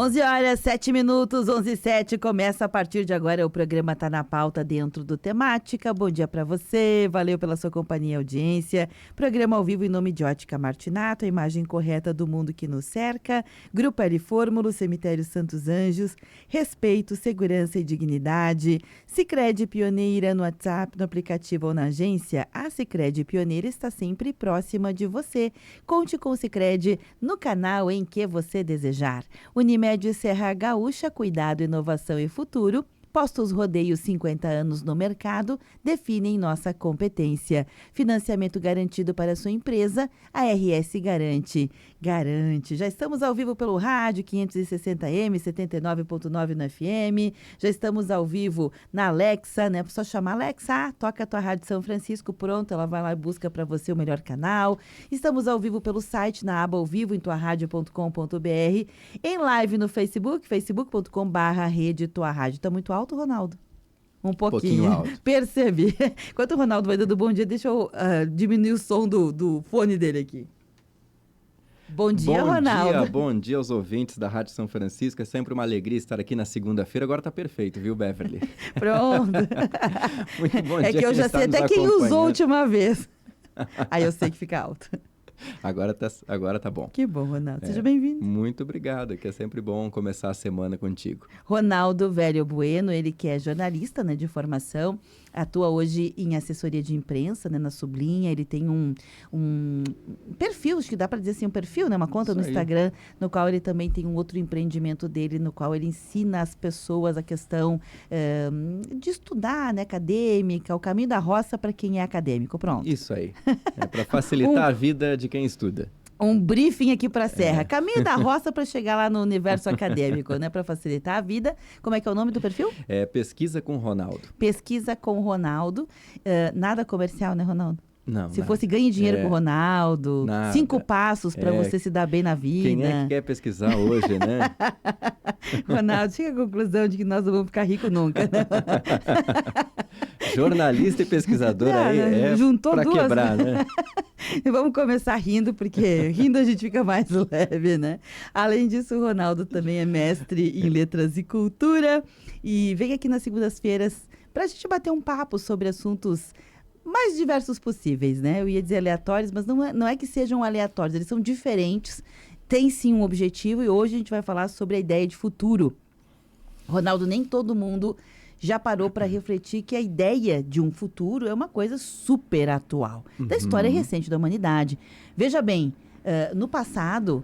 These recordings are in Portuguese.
11 horas, 7 minutos, 11:07, começa a partir de agora, o programa Tá na Pauta dentro do Temática. Bom dia para você, valeu pela sua companhia e audiência. Programa ao vivo em nome de Ótica Martinato, a imagem correta do mundo que nos cerca. Grupo L Fórmula, Cemitério Santos Anjos, respeito, segurança e dignidade. Sicredi Pioneira no WhatsApp, no aplicativo ou na agência. A Sicredi Pioneira está sempre próxima de você. Conte com o Sicredi no canal em que você desejar. Unimed Serra Gaúcha, cuidado, inovação e futuro. Postos Rodeio, 50 anos no mercado, definem nossa competência. Financiamento garantido para a sua empresa, a RS Garante. Garante. Já estamos ao vivo pelo rádio, 560M, 79.9 no FM. Já estamos ao vivo na Alexa, né? Só chamar Alexa, toca a tua rádio São Francisco, pronto, ela vai lá e busca para você o melhor canal. Estamos ao vivo pelo site, na aba ao vivo, em tuaradio.com.br. Em live no Facebook, facebook.com/rede Tua Rádio. Tá muito alto, Ronaldo? Um pouquinho alto. Percebi. Enquanto o Ronaldo vai dando bom dia, deixa eu diminuir o som do fone dele aqui. Bom dia, Ronaldo. Bom dia aos ouvintes da Rádio São Francisco. É sempre uma alegria estar aqui na segunda-feira. Agora tá perfeito, viu, Beverly? Pronto. Muito bom dia. É que eu já sei até quem usou a última vez. Aí eu sei que fica alto. Agora tá bom. Que bom, Ronaldo. Seja bem-vindo. Muito obrigado, que é sempre bom começar a semana contigo. Ronaldo Velho Bueno, ele que é jornalista, né, de formação, atua hoje em assessoria de imprensa, né, na Sublinha. Ele tem um perfil, acho que dá para dizer assim, um perfil, né, uma conta Isso no aí. Instagram, no qual ele também tem um outro empreendimento dele, no qual ele ensina as pessoas a questão de estudar, né, acadêmica, o caminho da roça para quem é acadêmico. Pronto. Isso aí. É para facilitar a vida de quem estuda. Um briefing aqui para a Serra. Caminho da roça para chegar lá no universo acadêmico, né? Para facilitar a vida. Como é que é o nome do perfil? Pesquisa com Ronaldo. Pesquisa com Ronaldo. Nada comercial, né, Ronaldo? Não. Se fosse ganhe dinheiro com o Ronaldo, Nada. 5 passos para você se dar bem na vida. Quem é que quer pesquisar hoje, né? Ronaldo, chega à conclusão de que nós não vamos ficar ricos nunca, né? Jornalista e pesquisador aí é para quebrar, né? Vamos começar rindo, porque rindo a gente fica mais leve, né? Além disso, o Ronaldo também é mestre em letras e cultura e vem aqui nas segundas-feiras para a gente bater um papo sobre assuntos mais diversos possíveis, né? Eu ia dizer aleatórios, mas não é que sejam aleatórios, eles são diferentes, tem sim um objetivo e hoje a gente vai falar sobre a ideia de futuro. Ronaldo, nem todo mundo já parou para refletir que a ideia de um futuro é uma coisa super atual, da história recente da humanidade. Veja bem, no passado,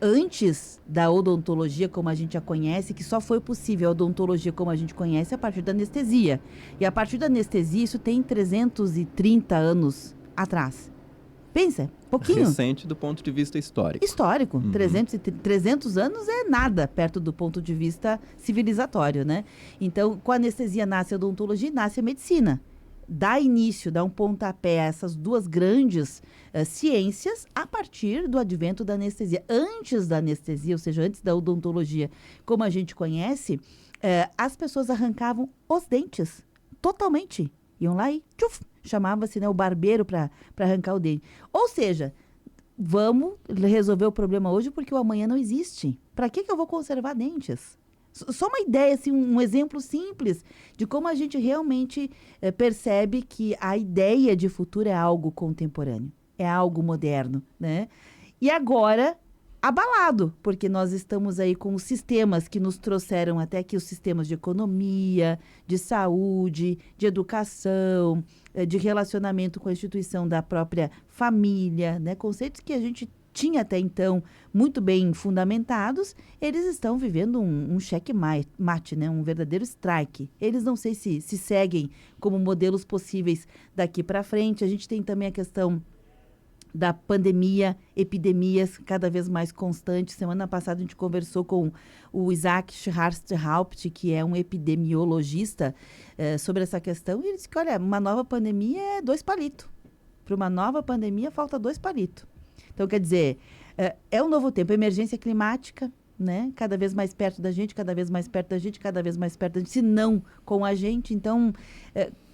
antes da odontologia como a gente a conhece, que só foi possível a odontologia como a gente conhece a partir da anestesia. E a partir da anestesia, isso tem 330 anos atrás. Pensa, pouquinho. Recente do ponto de vista histórico. Histórico. 300 anos é nada perto do ponto de vista civilizatório, né? Então, com a anestesia nasce a odontologia e nasce a medicina. Dá início, dá um pontapé a essas duas grandes ciências a partir do advento da anestesia. Antes da anestesia, ou seja, antes da odontologia, como a gente conhece, as pessoas arrancavam os dentes totalmente. Iam lá e chamava-se, né, o barbeiro para arrancar o dente. Ou seja, vamos resolver o problema hoje porque o amanhã não existe. Para que eu vou conservar dentes? Só uma ideia, assim, um exemplo simples de como a gente realmente percebe que a ideia de futuro é algo contemporâneo, é algo moderno, né? E agora, abalado, porque nós estamos aí com os sistemas que nos trouxeram até aqui, os sistemas de economia, de saúde, de educação, de relacionamento com a instituição da própria família, né? Conceitos que a gente tinha até então muito bem fundamentados, eles estão vivendo um checkmate, né? Um verdadeiro strike. Eles não sei se seguem como modelos possíveis daqui para frente. A gente tem também a questão da pandemia, epidemias cada vez mais constantes. Semana passada a gente conversou com o Isaac Schharst-Haupt, que é um epidemiologista, sobre essa questão, e ele disse que, olha, uma nova pandemia é 2 palitos. Para uma nova pandemia falta 2 palitos. Então, quer dizer, é um novo tempo, emergência climática, né? Cada vez mais perto da gente, cada vez mais perto da gente, cada vez mais perto da gente, se não com a gente. Então,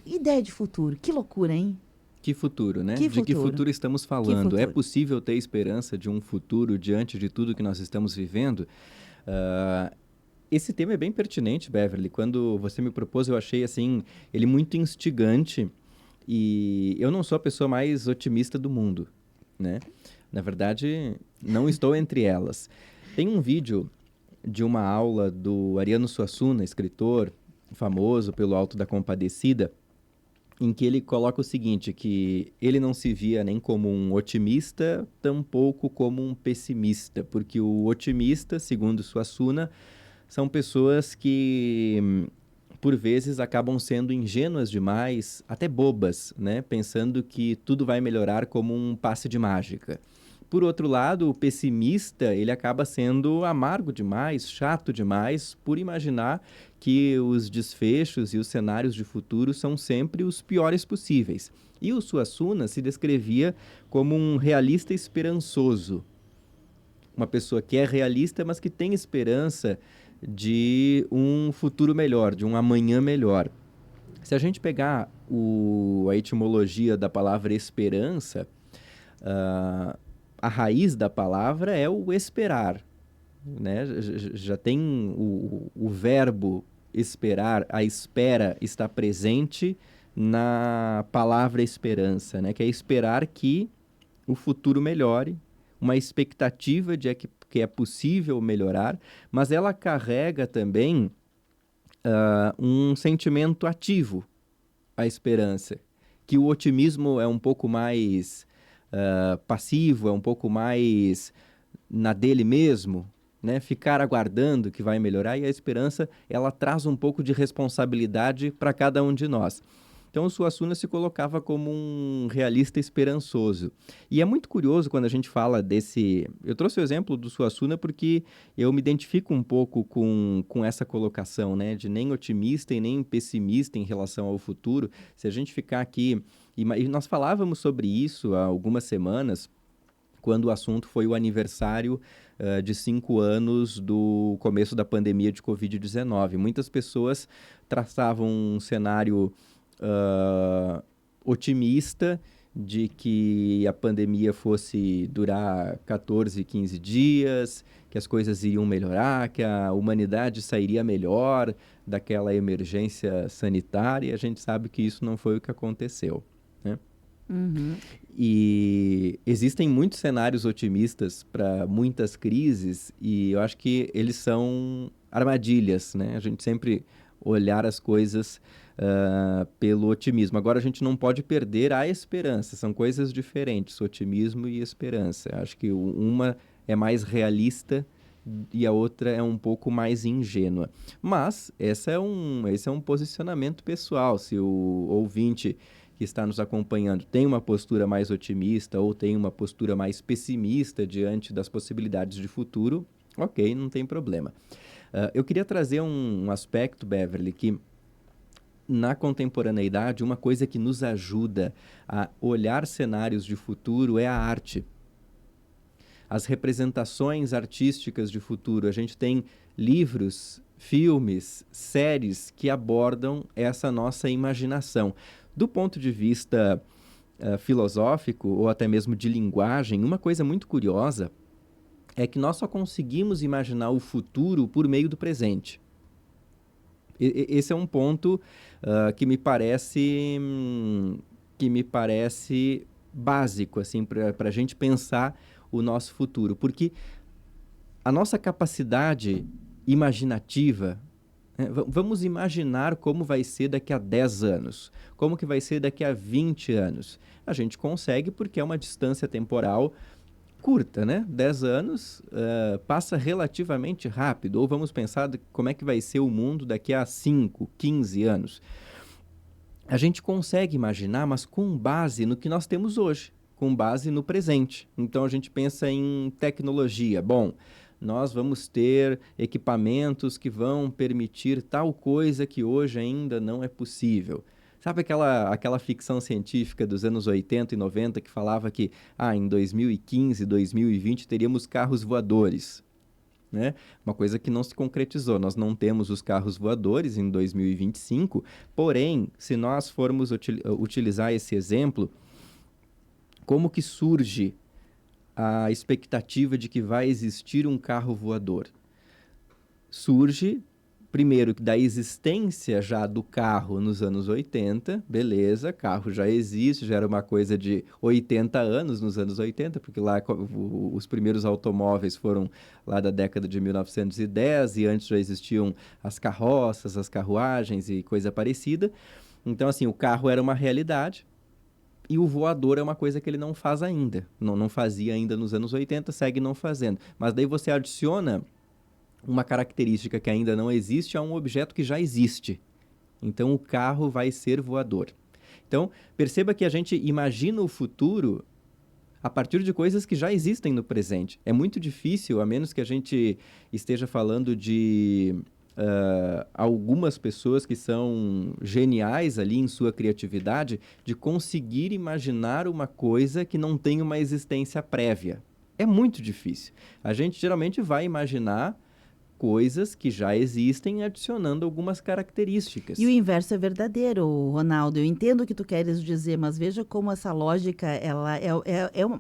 ideia de futuro, que loucura, hein? Que futuro, né? Que De que futuro? futuro estamos falando? futuro? É possível ter esperança de um futuro diante de tudo que nós estamos vivendo? Esse tema é bem pertinente, Beverly. Quando você me propôs, eu achei assim, ele muito instigante e eu não sou a pessoa mais otimista do mundo, né? Na verdade, não estou entre elas. Tem um vídeo de uma aula do Ariano Suassuna, escritor famoso pelo Alto da Compadecida, em que ele coloca o seguinte, que ele não se via nem como um otimista, tampouco como um pessimista, porque o otimista, segundo Suassuna, são pessoas que, por vezes, acabam sendo ingênuas demais, até bobas, né? Pensando que tudo vai melhorar como um passe de mágica. Por outro lado, o pessimista, ele acaba sendo amargo demais, chato demais, por imaginar que os desfechos e os cenários de futuro são sempre os piores possíveis. E o Suassuna se descrevia como um realista esperançoso, uma pessoa que é realista, mas que tem esperança de um futuro melhor, de um amanhã melhor. Se a gente pegar a etimologia da palavra esperança, a raiz da palavra é o esperar, né? Já tem o verbo esperar, a espera está presente na palavra esperança, né? Que é esperar que o futuro melhore, uma expectativa de que é possível melhorar, mas ela carrega também um sentimento ativo, a esperança, que o otimismo é um pouco mais passivo, é um pouco mais na dele mesmo, né? Ficar aguardando que vai melhorar, e a esperança, ela traz um pouco de responsabilidade para cada um de nós. Então, o Suassuna se colocava como um realista esperançoso. E é muito curioso quando a gente fala desse... Eu trouxe o exemplo do Suassuna porque eu me identifico um pouco com essa colocação, né? De nem otimista e nem pessimista em relação ao futuro. Se a gente ficar aqui... E nós falávamos sobre isso há algumas semanas, quando o assunto foi o aniversário de 5 anos do começo da pandemia de Covid-19. Muitas pessoas traçavam um cenário otimista de que a pandemia fosse durar 14, 15 dias, que as coisas iriam melhorar, que a humanidade sairia melhor daquela emergência sanitária, e a gente sabe que isso não foi o que aconteceu, né? Uhum. E existem muitos cenários otimistas para muitas crises e eu acho que eles são armadilhas, né? A gente sempre olhar as coisas pelo otimismo. Agora, a gente não pode perder a esperança, são coisas diferentes, otimismo e esperança. Acho que uma é mais realista e a outra é um pouco mais ingênua. Mas esse é um posicionamento pessoal. Se o ouvinte que está nos acompanhando tem uma postura mais otimista ou tem uma postura mais pessimista diante das possibilidades de futuro, ok, não tem problema. Eu queria trazer um aspecto, Beverly, que na contemporaneidade, uma coisa que nos ajuda a olhar cenários de futuro é a arte. As representações artísticas de futuro. A gente tem livros, filmes, séries que abordam essa nossa imaginação. Do ponto de vista filosófico ou até mesmo de linguagem, uma coisa muito curiosa é que nós só conseguimos imaginar o futuro por meio do presente. Esse é um ponto que me parece básico assim, para a gente pensar o nosso futuro, porque a nossa capacidade imaginativa, né, vamos imaginar como vai ser daqui a 10 anos, como que vai ser daqui a 20 anos. A gente consegue porque é uma distância temporal curta, né? 10 anos passa relativamente rápido. Ou vamos pensar como é que vai ser o mundo daqui a 5, 15 anos. A gente consegue imaginar, mas com base no que nós temos hoje, com base no presente. Então, a gente pensa em tecnologia. Bom, nós vamos ter equipamentos que vão permitir tal coisa que hoje ainda não é possível. Sabe aquela ficção científica dos anos 80 e 90 que falava que em 2015, 2020 teríamos carros voadores, né? Uma coisa que não se concretizou. Nós não temos os carros voadores em 2025, porém, se nós formos utilizar esse exemplo, como que surge a expectativa de que vai existir um carro voador? surge, primeiro, da existência já do carro nos anos 80, beleza, carro já existe, já era uma coisa de 80 anos nos anos 80, porque lá os primeiros automóveis foram lá da década de 1910, e antes já existiam as carroças, as carruagens e coisa parecida. Então, assim, o carro era uma realidade. E o voador é uma coisa que ele não faz ainda. Não fazia ainda nos anos 80, segue não fazendo. Mas daí você adiciona uma característica que ainda não existe a um objeto que já existe. Então, o carro vai ser voador. Então, perceba que a gente imagina o futuro a partir de coisas que já existem no presente. É muito difícil, a menos que a gente esteja falando de algumas pessoas que são geniais ali em sua criatividade, de conseguir imaginar uma coisa que não tem uma existência prévia. É muito difícil. A gente geralmente vai imaginar coisas que já existem, adicionando algumas características. E o inverso é verdadeiro, Ronaldo. Eu entendo o que tu queres dizer, mas veja como essa lógica ela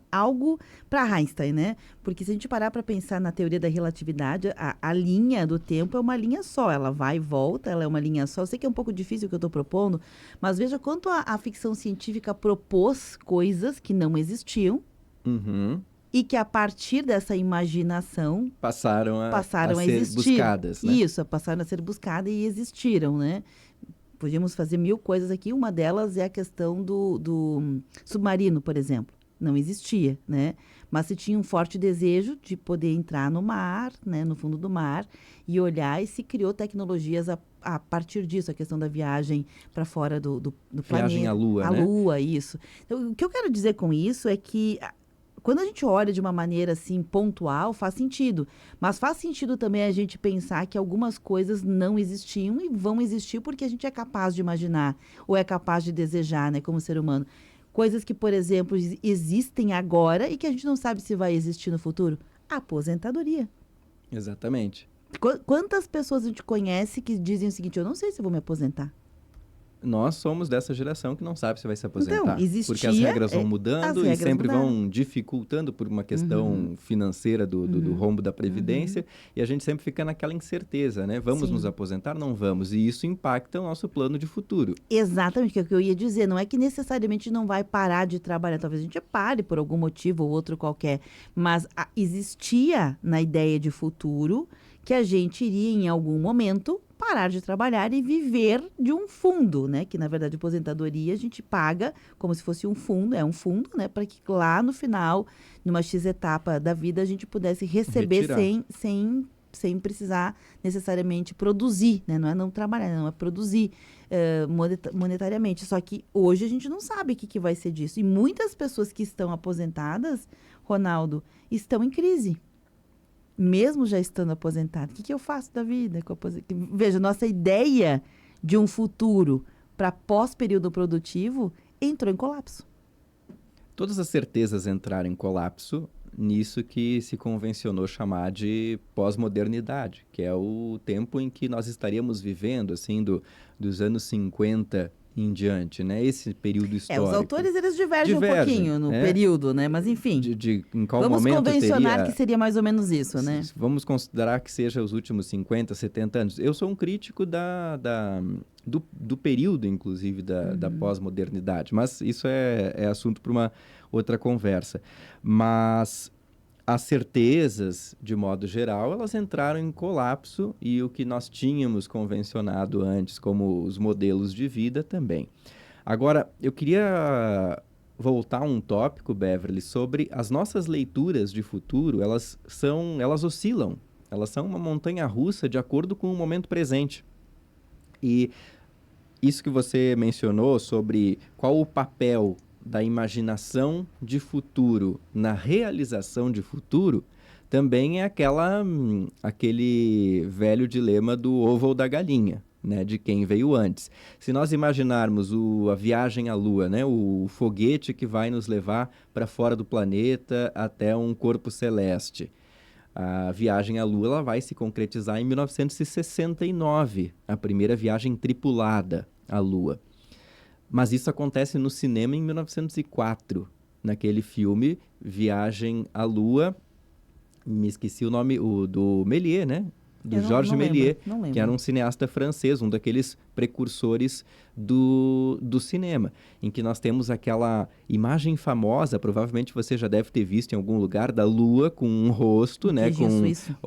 algo para Einstein, né? Porque se a gente parar para pensar na teoria da relatividade, a linha do tempo é uma linha só. Ela vai e volta, ela é uma linha só. Eu sei que é um pouco difícil o que eu estou propondo, mas veja quanto a ficção científica propôs coisas que não existiam. Uhum. E que a partir dessa imaginação passaram a ser existir. Buscadas, né? Isso, passaram a ser buscadas e existiram, né? Podíamos fazer 1000 coisas aqui. Uma delas é a questão do submarino, por exemplo. Não existia, né? Mas se tinha um forte desejo de poder entrar no mar, né? No fundo do mar, e olhar, e se criou tecnologias a partir disso, a questão da viagem para fora do planeta. Viagem à Lua, né? A Lua, isso. Então, o que eu quero dizer com isso é que quando a gente olha de uma maneira assim pontual, faz sentido. Mas faz sentido também a gente pensar que algumas coisas não existiam e vão existir porque a gente é capaz de imaginar ou é capaz de desejar, né, como ser humano. Coisas que, por exemplo, existem agora e que a gente não sabe se vai existir no futuro. A aposentadoria. Exatamente. Quantas pessoas a gente conhece que dizem o seguinte: eu não sei se eu vou me aposentar. Nós somos dessa geração que não sabe se vai se aposentar. Então, existia, porque as regras vão mudando e sempre vão dificultando por uma questão financeira do rombo da Previdência. E a gente sempre fica naquela incerteza, né? Vamos nos aposentar? Não vamos. E isso impacta o nosso plano de futuro. Exatamente, que é o que eu ia dizer. Não é que necessariamente não vai parar de trabalhar. Talvez a gente pare por algum motivo ou outro qualquer. Mas existia na ideia de futuro que a gente iria, em algum momento, parar de trabalhar e viver de um fundo, né? Que, na verdade, a aposentadoria a gente paga como se fosse um fundo, né? Para que lá no final, numa X etapa da vida, a gente pudesse receber sem precisar necessariamente produzir, né? Não é não trabalhar, não é produzir monetariamente. Só que hoje a gente não sabe o que vai ser disso. E muitas pessoas que estão aposentadas, Ronaldo, estão em crise. Mesmo já estando aposentado, o que eu faço da vida? Veja, nossa ideia de um futuro para pós-período produtivo entrou em colapso. Todas as certezas entraram em colapso nisso que se convencionou chamar de pós-modernidade, que é o tempo em que nós estaríamos vivendo, assim, dos anos 50 em diante, né? Esse período histórico. Os autores, eles divergem um pouquinho no período, né? Mas, enfim, em qual vamos momento convencionar que seria mais ou menos isso, né? Vamos considerar que seja os últimos 50, 70 anos. Eu sou um crítico do período, inclusive, da pós-modernidade, mas isso é assunto para uma outra conversa. Mas as certezas, de modo geral, elas entraram em colapso e o que nós tínhamos convencionado antes como os modelos de vida também. Agora, eu queria voltar a um tópico, Beverly, sobre as nossas leituras de futuro. Elas oscilam, elas são uma montanha-russa de acordo com o momento presente. E isso que você mencionou sobre qual o papel da imaginação de futuro na realização de futuro, também é aquele velho dilema do ovo ou da galinha, né, de quem veio antes. Se nós imaginarmos a viagem à Lua, né, o foguete que vai nos levar para fora do planeta até um corpo celeste, a viagem à Lua ela vai se concretizar em 1969, a primeira viagem tripulada à Lua. Mas isso acontece no cinema em 1904, naquele filme Viagem à Lua. Me esqueci o nome do Méliès, né? do Eu Georges não Méliès, lembro, não lembro. que era um cineasta francês, um daqueles precursores do cinema, em que nós temos aquela imagem famosa, provavelmente você já deve ter visto em algum lugar, da lua com um rosto, Um né, queijinho com suíço.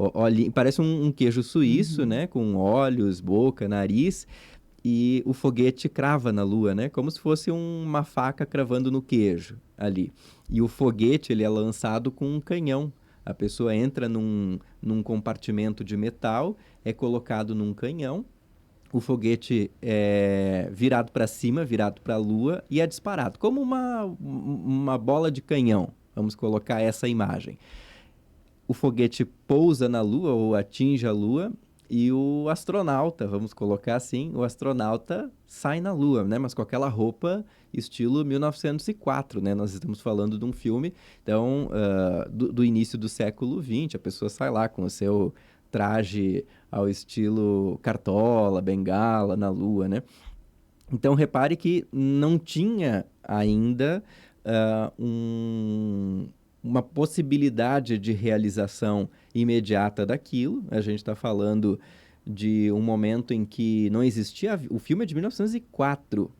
parece um queijo suíço, Uhum. né, com olhos, boca, nariz, e o foguete crava na lua, né, como se fosse uma faca cravando no queijo ali. E o foguete, ele é lançado com um canhão. A pessoa entra num compartimento de metal, é colocado num canhão, o foguete é virado para cima, virado para a Lua e é disparado, como uma bola de canhão. Vamos colocar essa imagem. O foguete pousa na Lua ou atinge a Lua e o astronauta, vamos colocar assim, o astronauta sai na Lua, né? Mas com aquela roupa estilo 1904, né? Nós estamos falando de um filme, então, do início do século XX, a pessoa sai lá com o seu traje ao estilo Cartola, Bengala, na Lua, né? Então, repare que não tinha ainda uma possibilidade de realização imediata daquilo. A gente está falando de um momento em que não existia. O filme é de 1904.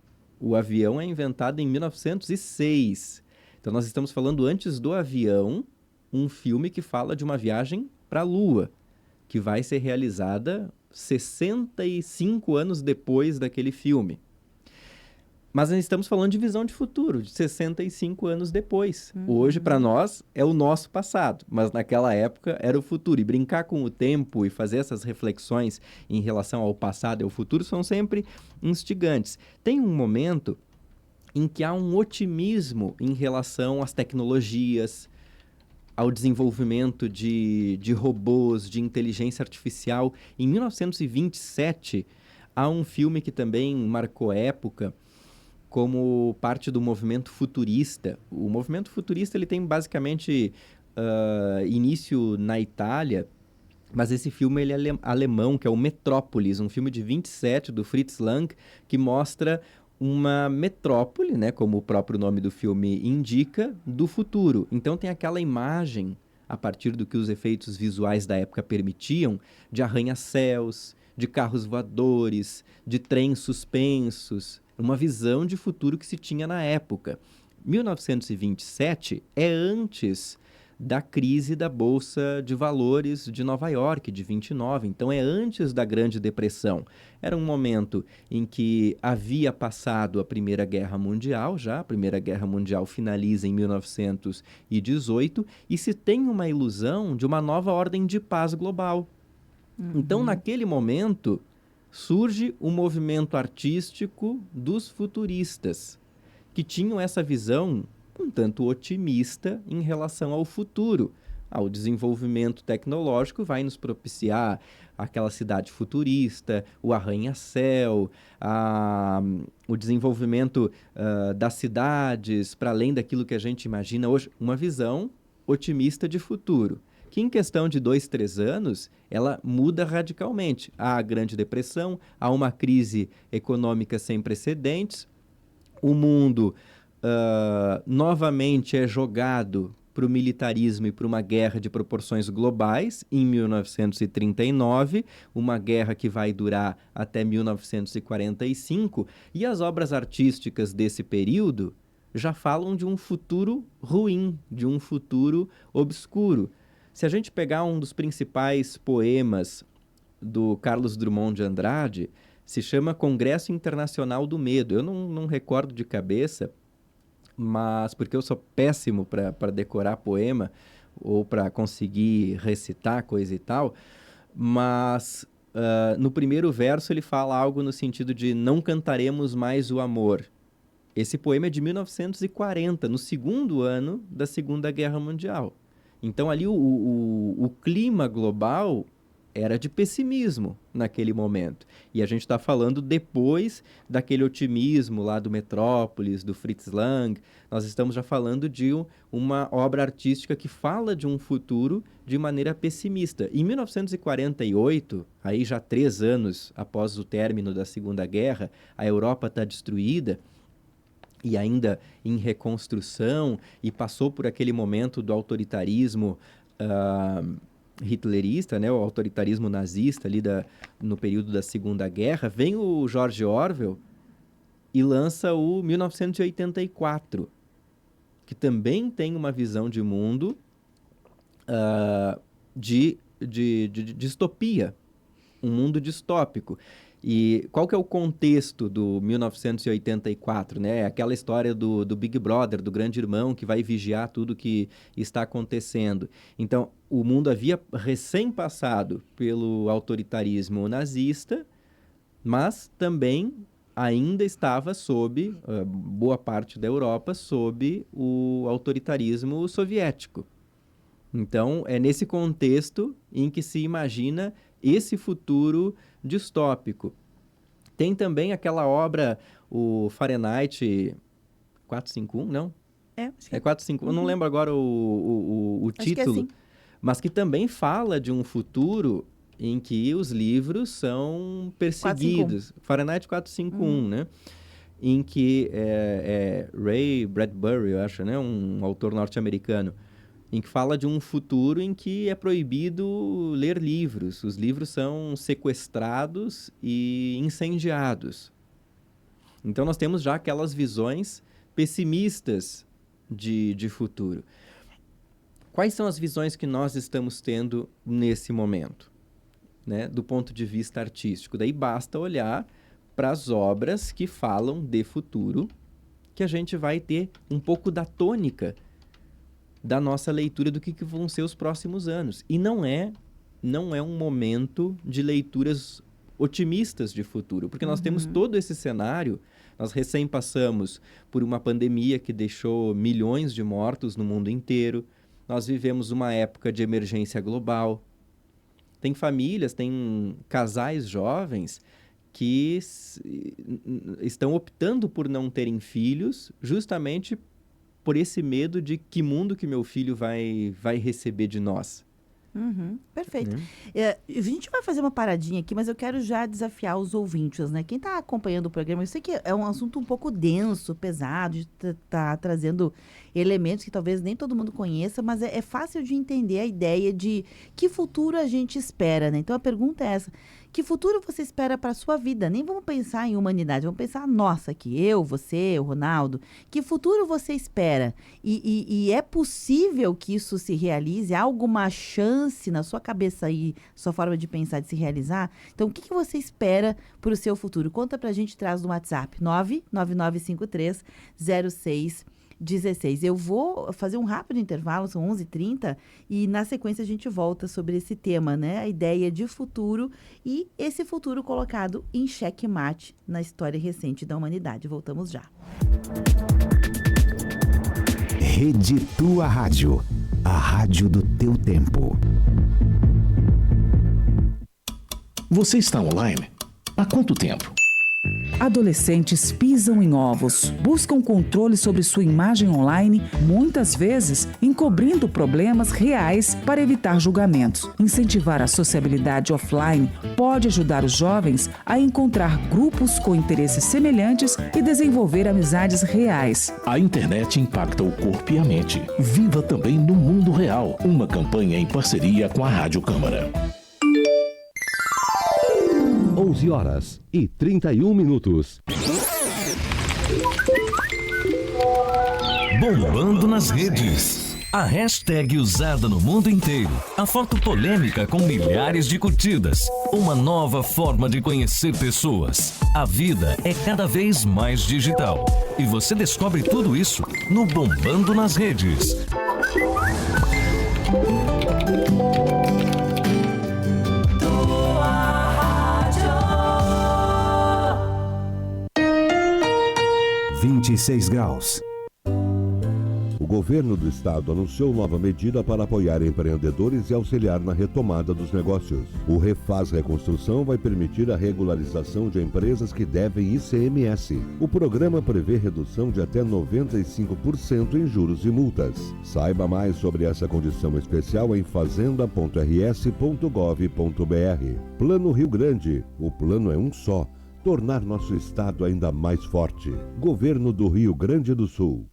O avião é inventado em 1906. Então, nós estamos falando antes do avião, um filme que fala de uma viagem para a Lua, que vai ser realizada 65 anos depois daquele filme. Mas nós estamos falando de visão de futuro, de 65 anos depois. Hoje, para nós, é o nosso passado, mas naquela época era o futuro. E brincar com o tempo e fazer essas reflexões em relação ao passado e ao futuro são sempre instigantes. Tem um momento em que há um otimismo em relação às tecnologias, ao desenvolvimento de robôs, de inteligência artificial. Em 1927, há um filme que também marcou época como parte do movimento futurista. O movimento futurista ele tem basicamente início na Itália, mas esse filme ele é alemão, que é o Metrópolis, um filme de 27 do Fritz Lang, que mostra uma metrópole, né, como o próprio nome do filme indica, do futuro. Então tem aquela imagem, a partir do que os efeitos visuais da época permitiam, de arranha-céus, de carros voadores, de trens suspensos, uma visão de futuro que se tinha na época. 1927 é antes da crise da Bolsa de Valores de Nova York, de 29. Então, é antes da Grande Depressão. Era um momento em que havia passado a Primeira Guerra Mundial, já. A Primeira Guerra Mundial finaliza em 1918 e se tem uma ilusão de uma nova ordem de paz global. Então, naquele momento, surge o movimento artístico dos futuristas, que tinham essa visão um tanto otimista em relação ao futuro. O desenvolvimento tecnológico vai nos propiciar aquela cidade futurista, o arranha-céu, o desenvolvimento das cidades, para além daquilo que a gente imagina hoje, uma visão otimista de futuro, que em questão de 2, 3 anos, ela muda radicalmente. Há a Grande Depressão, há uma crise econômica sem precedentes, o mundo novamente é jogado para o militarismo e para uma guerra de proporções globais em 1939, uma guerra que vai durar até 1945, e as obras artísticas desse período já falam de um futuro ruim, de um futuro obscuro. Se a gente pegar um dos principais poemas do Carlos Drummond de Andrade, se chama Congresso Internacional do Medo. Eu não recordo de cabeça, mas porque eu sou péssimo para decorar poema ou para conseguir recitar coisa e tal, mas no primeiro verso ele fala algo no sentido de não cantaremos mais o amor. Esse poema é de 1940, no segundo ano da Segunda Guerra Mundial. Então ali o clima global era de pessimismo naquele momento. E a gente está falando depois daquele otimismo lá do Metrópolis, do Fritz Lang. Nós estamos já falando de uma obra artística que fala de um futuro de maneira pessimista. Em 1948, aí já 3 anos após o término da Segunda Guerra, a Europa está destruída e ainda em reconstrução, e passou por aquele momento do autoritarismo hitlerista, né, o autoritarismo nazista ali no período da Segunda Guerra, vem o George Orwell e lança o 1984, que também tem uma visão de mundo de distopia, um mundo distópico. E qual que é o contexto do 1984, né? Aquela história do Big Brother, do grande irmão, que vai vigiar tudo que está acontecendo. Então, o mundo havia recém passado pelo autoritarismo nazista, mas também ainda estava sob, boa parte da Europa, sob o autoritarismo soviético. Então, é nesse contexto em que se imagina esse futuro distópico. Tem também aquela obra, o Fahrenheit 451, não? Acho que É 451, eu não lembro agora o Acho que é título, assim. mas que também fala de um futuro em que os livros são perseguidos. Fahrenheit 451, né? Em que Ray Bradbury, eu acho, né? Um autor norte-americano, em que fala de um futuro em que é proibido ler livros. Os livros são sequestrados e incendiados. Então, nós temos já aquelas visões pessimistas de futuro. Quais são as visões que nós estamos tendo nesse momento, né? Do ponto de vista artístico? Daí basta olhar para as obras que falam de futuro, que a gente vai ter um pouco da tônica da nossa leitura do que vão ser os próximos anos. E não é um momento de leituras otimistas de futuro, porque nós temos todo esse cenário, nós recém passamos por uma pandemia que deixou milhões de mortos no mundo inteiro, nós vivemos uma época de emergência global, tem famílias, tem casais jovens que estão optando por não terem filhos justamente por esse medo de que mundo que meu filho vai receber de nós. Perfeito. A gente vai fazer uma paradinha aqui, mas eu quero já desafiar os ouvintes, né? Quem está acompanhando o programa, eu sei que é um assunto um pouco denso, pesado, tá trazendo elementos que talvez nem todo mundo conheça, mas é fácil de entender a ideia de que futuro a gente espera, né? Então a pergunta é essa: que futuro você espera para a sua vida? Nem vamos pensar em humanidade, vamos pensar nossa aqui, eu, você, o Ronaldo. Que futuro você espera? E é possível que isso se realize? Há alguma chance na sua cabeça aí, sua forma de pensar de se realizar? Então, o que você espera para o seu futuro? Conta pra gente, traz no WhatsApp, 999530616. Eu vou fazer um rápido intervalo, são 11h30, e na sequência a gente volta sobre esse tema, né? A ideia de futuro e esse futuro colocado em xeque-mate na história recente da humanidade. Voltamos já. Rede Tua Rádio, a rádio do teu tempo. Você está online? Há quanto tempo? Adolescentes pisam em ovos, buscam controle sobre sua imagem online, muitas vezes encobrindo problemas reais para evitar julgamentos. Incentivar a sociabilidade offline pode ajudar os jovens a encontrar grupos com interesses semelhantes e desenvolver amizades reais. A internet impacta o corpo e a mente. Viva também no mundo real. Uma campanha em parceria com a Rádio Câmara. 11h31. Bombando nas redes. A hashtag usada no mundo inteiro. A foto polêmica com milhares de curtidas. Uma nova forma de conhecer pessoas. A vida é cada vez mais digital. E você descobre tudo isso no Bombando nas Redes. Tua Rádio. 26 graus. O governo do estado anunciou nova medida para apoiar empreendedores e auxiliar na retomada dos negócios. O Refaz Reconstrução vai permitir a regularização de empresas que devem ICMS. O programa prevê redução de até 95% em juros e multas. Saiba mais sobre essa condição especial em fazenda.rs.gov.br. Plano Rio Grande. O plano é um só. Tornar nosso estado ainda mais forte. Governo do Rio Grande do Sul.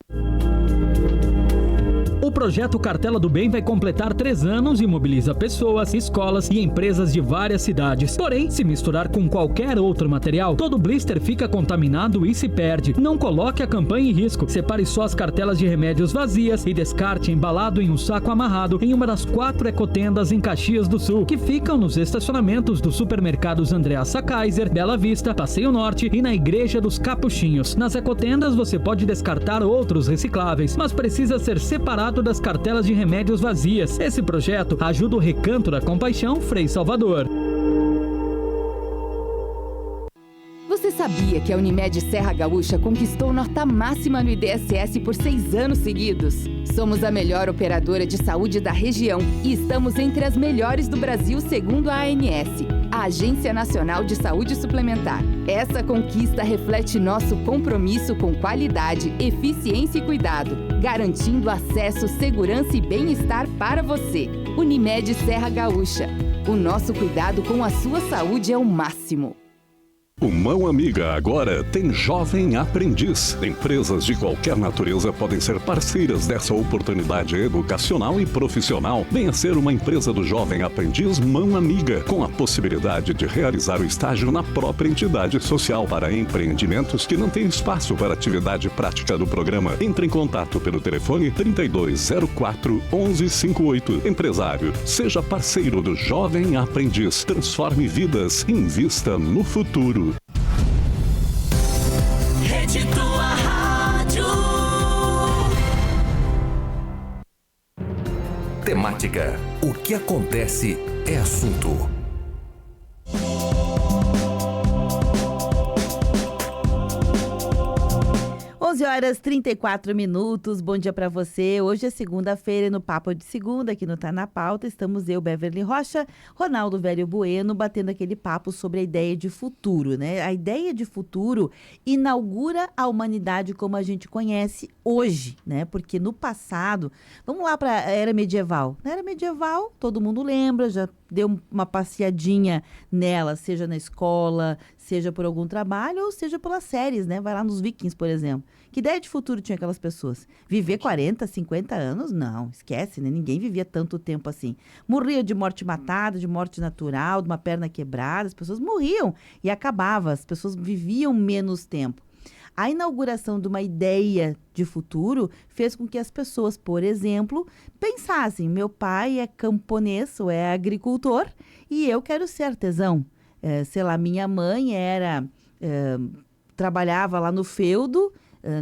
O projeto Cartela do Bem vai completar 3 anos e mobiliza pessoas, escolas e empresas de várias cidades. Porém, se misturar com qualquer outro material, todo blister fica contaminado e se perde. Não coloque a campanha em risco. Separe só as cartelas de remédios vazias e descarte embalado em um saco amarrado em uma das 4 ecotendas em Caxias do Sul, que ficam nos estacionamentos dos supermercados Andreassa Kaiser, Bela Vista, Passeio Norte e na Igreja dos Capuchinhos. Nas ecotendas você pode descartar outros recicláveis, mas precisa ser separado das cartelas de remédios vazias. Esse projeto ajuda o Recanto da Compaixão Frei Salvador. Você sabia que a Unimed Serra Gaúcha conquistou nota máxima no IDSS por 6 anos seguidos? Somos a melhor operadora de saúde da região e estamos entre as melhores do Brasil segundo a ANS, a Agência Nacional de Saúde Suplementar. Essa conquista reflete nosso compromisso com qualidade, eficiência e cuidado, garantindo acesso, segurança e bem-estar para você. Unimed Serra Gaúcha. O nosso cuidado com a sua saúde é o máximo. O Mão Amiga agora tem Jovem Aprendiz. Empresas de qualquer natureza podem ser parceiras dessa oportunidade educacional e profissional. Venha ser uma empresa do Jovem Aprendiz Mão Amiga, com a possibilidade de realizar o estágio na própria entidade social para empreendimentos que não têm espaço para atividade prática do programa. Entre em contato pelo telefone 3204 1158. Empresário, seja parceiro do Jovem Aprendiz. Transforme vidas, invista no futuro. Rede Tua Rádio. Temática. O que acontece é assunto. 11h34. Bom dia para você. Hoje é segunda-feira no Papo de Segunda, aqui no Tá na Pauta. Estamos eu, Beverly Rocha, Ronaldo Velho Bueno, batendo aquele papo sobre a ideia de futuro, né? A ideia de futuro inaugura a humanidade como a gente conhece hoje, né? Porque no passado, vamos lá para a era medieval. Na era medieval, todo mundo lembra, já deu uma passeadinha nela, seja na escola, seja por algum trabalho ou seja pelas séries, né? Vai lá nos Vikings, por exemplo. Que ideia de futuro tinha aquelas pessoas? Viver 40, 50 anos? Não, esquece, né? Ninguém vivia tanto tempo assim. Morria de morte matada, de morte natural, de uma perna quebrada. As pessoas morriam e acabava. As pessoas viviam menos tempo. A inauguração de uma ideia de futuro fez com que as pessoas, por exemplo, pensassem: meu pai é camponês ou é agricultor e eu quero ser artesão. Sei lá, minha mãe trabalhava lá no feudo,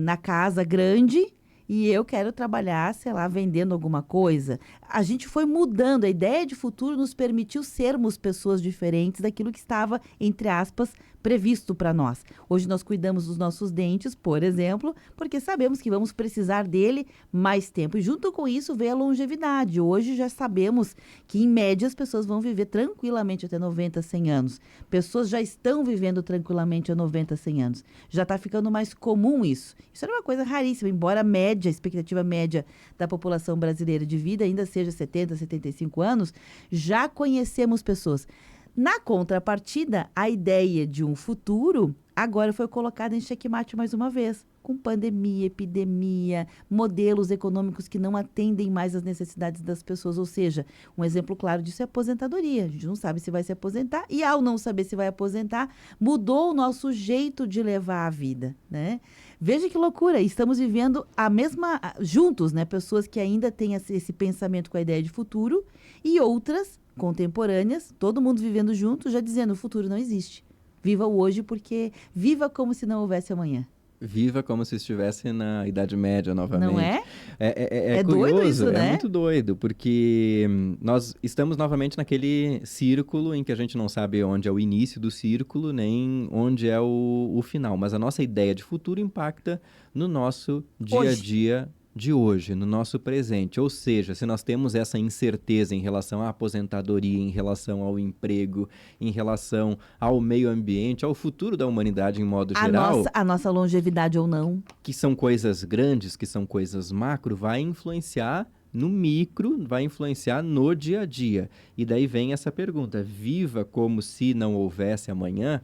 na casa grande, e eu quero trabalhar, sei lá, vendendo alguma coisa. A gente foi mudando. A ideia de futuro nos permitiu sermos pessoas diferentes daquilo que estava, entre aspas, previsto para nós. Hoje nós cuidamos dos nossos dentes, por exemplo, porque sabemos que vamos precisar dele mais tempo. E junto com isso veio a longevidade. Hoje já sabemos que, em média, as pessoas vão viver tranquilamente até 90, 100 anos. Pessoas já estão vivendo tranquilamente a 90, 100 anos. Já está ficando mais comum isso. Isso era uma coisa raríssima, embora a expectativa média da população brasileira de vida ainda seja 70, 75 anos, já conhecemos pessoas. Na contrapartida, a ideia de um futuro agora foi colocada em xeque-mate mais uma vez, com pandemia, epidemia, modelos econômicos que não atendem mais às necessidades das pessoas. Ou seja, um exemplo claro disso é a aposentadoria. A gente não sabe se vai se aposentar e, ao não saber se vai aposentar, mudou o nosso jeito de levar a vida, né? Veja que loucura, estamos vivendo juntos, né? Pessoas que ainda têm esse pensamento com a ideia de futuro e outras contemporâneas, todo mundo vivendo junto, já dizendo: o futuro não existe. Viva o hoje, porque viva como se não houvesse amanhã. Viva como se estivesse na Idade Média novamente. Não é? É curioso, doido isso, né? É muito doido, porque nós estamos novamente naquele círculo em que a gente não sabe onde é o início do círculo, nem onde é o final. Mas a nossa ideia de futuro impacta no nosso dia a dia de hoje, no nosso presente. Ou seja, se nós temos essa incerteza em relação à aposentadoria, em relação ao emprego, em relação ao meio ambiente, ao futuro da humanidade em modo geral... A nossa longevidade ou não. Que são coisas grandes, que são coisas macro, vai influenciar no micro, vai influenciar no dia a dia. E daí vem essa pergunta: viva como se não houvesse amanhã?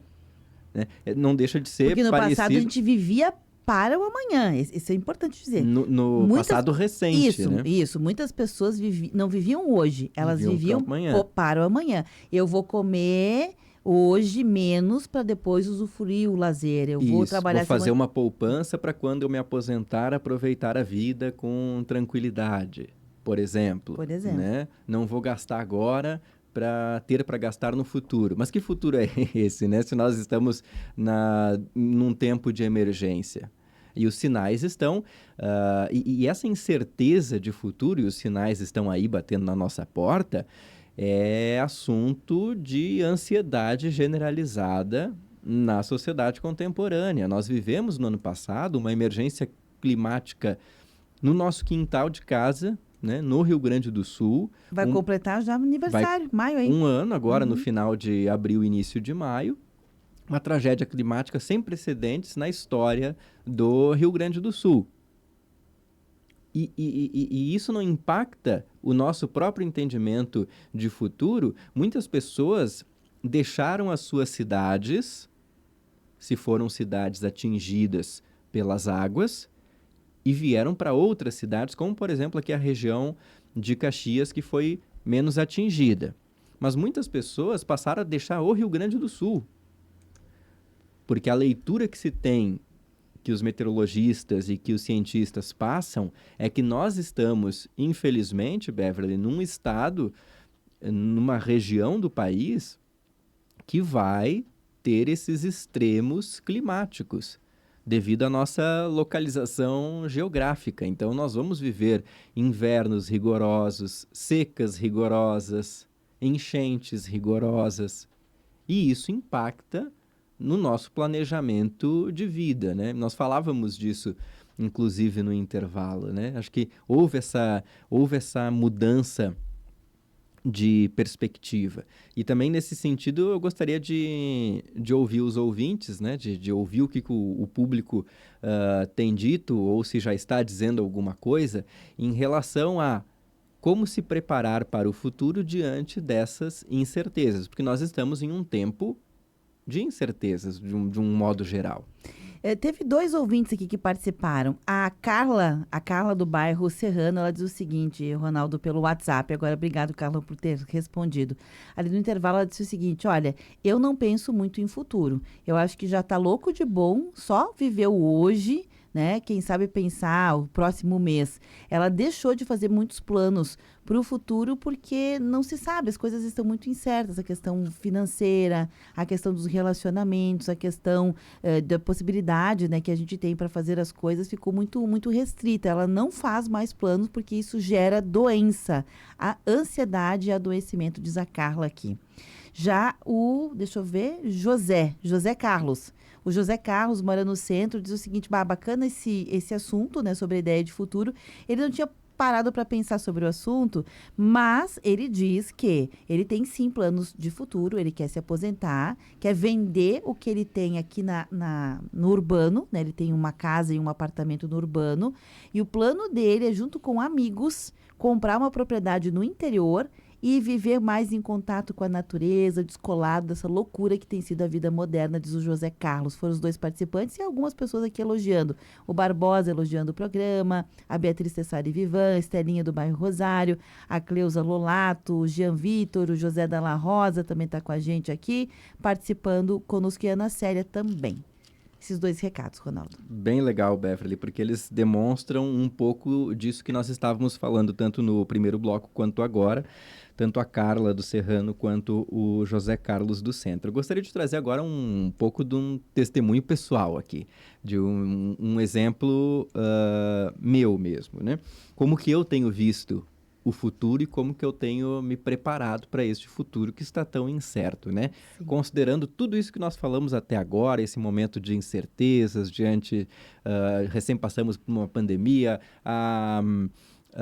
Né? Não deixa de ser porque no parecido... passado a gente vivia para o amanhã. Isso é importante dizer. No passado recente, né? Isso. Muitas pessoas não viviam hoje. Elas viviam para o amanhã. Eu vou comer hoje menos para depois usufruir o lazer. Eu vou trabalhar... Vou fazer uma poupança para quando eu me aposentar, aproveitar a vida com tranquilidade, por exemplo. Né? Não vou gastar agora para ter para gastar no futuro. Mas que futuro é esse, né? Se nós estamos num tempo de emergência. E os sinais estão... e essa incerteza de futuro, e os sinais estão aí batendo na nossa porta, é assunto de ansiedade generalizada na sociedade contemporânea. Nós vivemos no ano passado uma emergência climática no nosso quintal de casa, né, no Rio Grande do Sul. Vai completar já o aniversário, maio aí. Um ano agora, no final de abril, início de maio. Uma tragédia climática sem precedentes na história do Rio Grande do Sul. E isso não impacta o nosso próprio entendimento de futuro. Muitas pessoas deixaram as suas cidades, se foram cidades atingidas pelas águas, e vieram para outras cidades, como, por exemplo, aqui a região de Caxias, que foi menos atingida. Mas muitas pessoas passaram a deixar o Rio Grande do Sul, porque a leitura que se tem, que os meteorologistas e que os cientistas passam, é que nós estamos, infelizmente, Beverly, num estado, numa região do país que vai ter esses extremos climáticos devido à nossa localização geográfica. Então, nós vamos viver invernos rigorosos, secas rigorosas, enchentes rigorosas, e isso impacta no nosso planejamento de vida, né? Nós falávamos disso, inclusive, no intervalo, né? Acho que houve essa mudança de perspectiva. E também, nesse sentido, eu gostaria de ouvir os ouvintes, né? De ouvir o que o público tem dito, ou se já está dizendo alguma coisa, em relação a como se preparar para o futuro diante dessas incertezas. Porque nós estamos em um tempo de incertezas, de um modo geral. Teve 2 ouvintes aqui que participaram. A Carla do bairro Serrano, ela diz o seguinte, Ronaldo, pelo WhatsApp. Agora, obrigado, Carla, por ter respondido. Ali no intervalo, ela disse o seguinte, olha, eu não penso muito em futuro. Eu acho que já está louco de bom, só viver o hoje, né? Quem sabe pensar o próximo mês. Ela deixou de fazer muitos planos para o futuro porque não se sabe, as coisas estão muito incertas, a questão financeira, a questão dos relacionamentos, a questão da possibilidade, né, que a gente tem para fazer as coisas ficou muito, muito restrita. Ela não faz mais planos porque isso gera doença, a ansiedade e adoecimento, diz a Carla aqui. Já deixa eu ver, José Carlos. O José Carlos mora no centro, diz o seguinte, bacana esse assunto, né, sobre a ideia de futuro. Ele não tinha parado para pensar sobre o assunto, mas ele diz que ele tem sim planos de futuro, ele quer se aposentar, quer vender o que ele tem aqui no urbano, né? Ele tem uma casa e um apartamento no urbano, e o plano dele é, junto com amigos, comprar uma propriedade no interior e viver mais em contato com a natureza, descolado dessa loucura que tem sido a vida moderna, diz o José Carlos. Foram os 2 participantes e algumas pessoas aqui elogiando. O Barbosa elogiando o programa, a Beatriz Tessari Vivan, a Estelinha do bairro Rosário, a Cleusa Lolato, o Jean Vitor, o José Dalla Rosa também está com a gente aqui, participando conosco, e a Ana Célia também. Esses 2 recados, Ronaldo. Bem legal, Beverly, porque eles demonstram um pouco disso que nós estávamos falando, tanto no primeiro bloco quanto agora, tanto a Carla do Serrano quanto o José Carlos do Centro. Eu gostaria de trazer agora um pouco de um testemunho pessoal aqui, de um exemplo meu mesmo, né? Como que eu tenho visto o futuro e como que eu tenho me preparado para este futuro que está tão incerto, né? Sim. Considerando tudo isso que nós falamos até agora, esse momento de incertezas, recém passamos por uma pandemia, a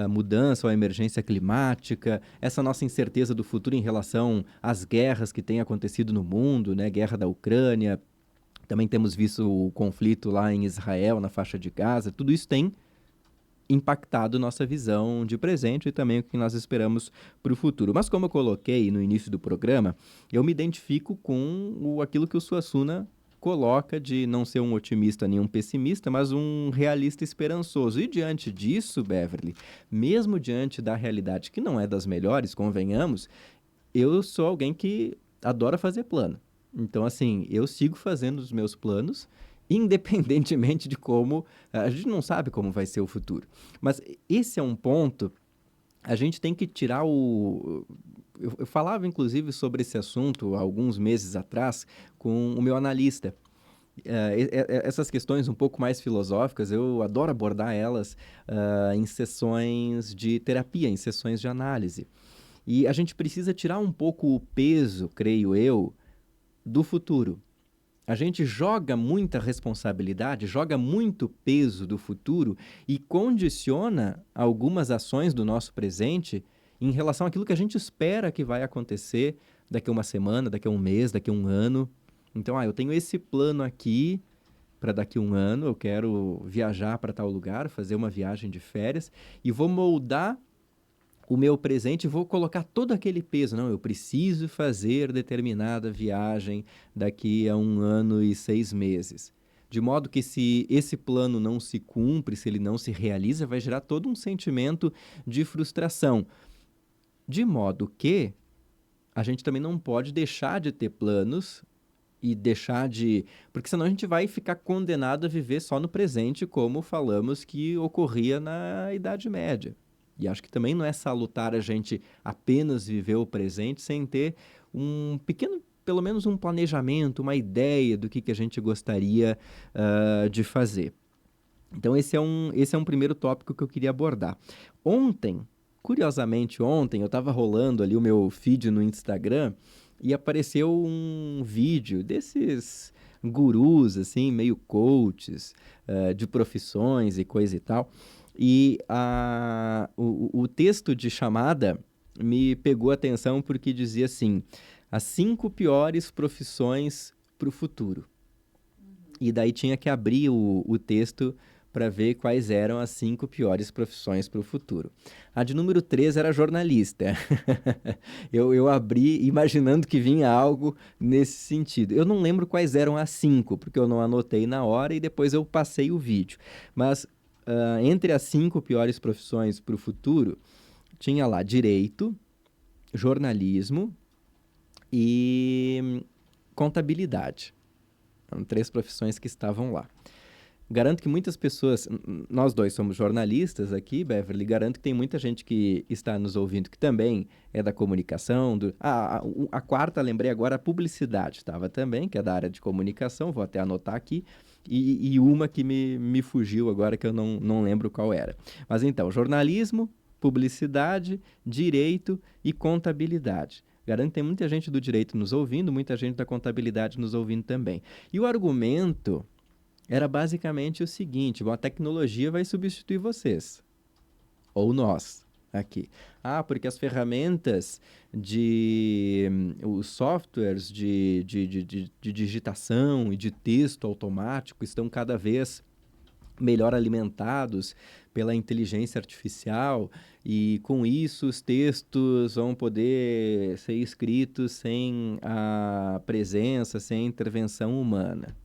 mudança ou a emergência climática, essa nossa incerteza do futuro em relação às guerras que têm acontecido no mundo, né? Guerra da Ucrânia, também temos visto o conflito lá em Israel, na faixa de Gaza, tudo isso tem impactado nossa visão de presente e também o que nós esperamos para o futuro. Mas como eu coloquei no início do programa, eu me identifico com aquilo que o Suassuna coloca de não ser um otimista nem um pessimista, mas um realista esperançoso. E diante disso, Beverly, mesmo diante da realidade que não é das melhores, convenhamos, eu sou alguém que adora fazer plano. Então, assim, eu sigo fazendo os meus planos, independentemente de como... A gente não sabe como vai ser o futuro. Mas esse é um ponto... A gente tem que tirar o... Eu falava, inclusive, sobre esse assunto há alguns meses atrás com o meu analista. Essas questões um pouco mais filosóficas, eu adoro abordar elas em sessões de terapia, em sessões de análise. E a gente precisa tirar um pouco o peso, creio eu, do futuro. A gente joga muita responsabilidade, joga muito peso do futuro e condiciona algumas ações do nosso presente em relação àquilo que a gente espera que vai acontecer daqui a uma semana, daqui a um mês, daqui a um ano. Então, eu tenho esse plano aqui para daqui a um ano, eu quero viajar para tal lugar, fazer uma viagem de férias e vou moldar o meu presente e vou colocar todo aquele peso. Não, eu preciso fazer determinada viagem daqui a 1 ano e 6 meses. De modo que se esse plano não se cumpre, se ele não se realiza, vai gerar todo um sentimento de frustração. De modo que a gente também não pode deixar de ter planos e deixar de... Porque senão a gente vai ficar condenado a viver só no presente, como falamos que ocorria na Idade Média. E acho que também não é salutar a gente apenas viver o presente sem ter um pequeno, pelo menos um planejamento, uma ideia do que a gente gostaria de fazer. Então, esse é um primeiro tópico que eu queria abordar. Curiosamente ontem, eu estava rolando ali o meu feed no Instagram e apareceu um vídeo desses gurus, assim, meio coaches, de profissões e coisa e tal. E o texto de chamada me pegou a atenção porque dizia assim, as 5 piores profissões para o futuro. E daí tinha que abrir o texto para ver quais eram as 5 piores profissões para o futuro. A de número 3 era jornalista. eu abri imaginando que vinha algo nesse sentido. Eu não lembro quais eram as 5, porque eu não anotei na hora e depois eu passei o vídeo. Mas entre as 5 piores profissões para o futuro, tinha lá direito, jornalismo e contabilidade. Eram 3 profissões que estavam lá. Garanto que muitas pessoas, nós dois somos jornalistas aqui, Beverly, garanto que tem muita gente que está nos ouvindo que também é da comunicação. A quarta, lembrei agora, a publicidade estava também, que é da área de comunicação, vou até anotar aqui, e uma que me fugiu agora, que eu não lembro qual era. Mas então, jornalismo, publicidade, direito e contabilidade. Garanto que tem muita gente do direito nos ouvindo, muita gente da contabilidade nos ouvindo também. E o argumento era basicamente o seguinte, a tecnologia vai substituir vocês, ou nós, aqui. Porque as ferramentas os softwares de digitação e de texto automático estão cada vez melhor alimentados pela inteligência artificial e com isso os textos vão poder ser escritos sem a presença, sem a intervenção humana.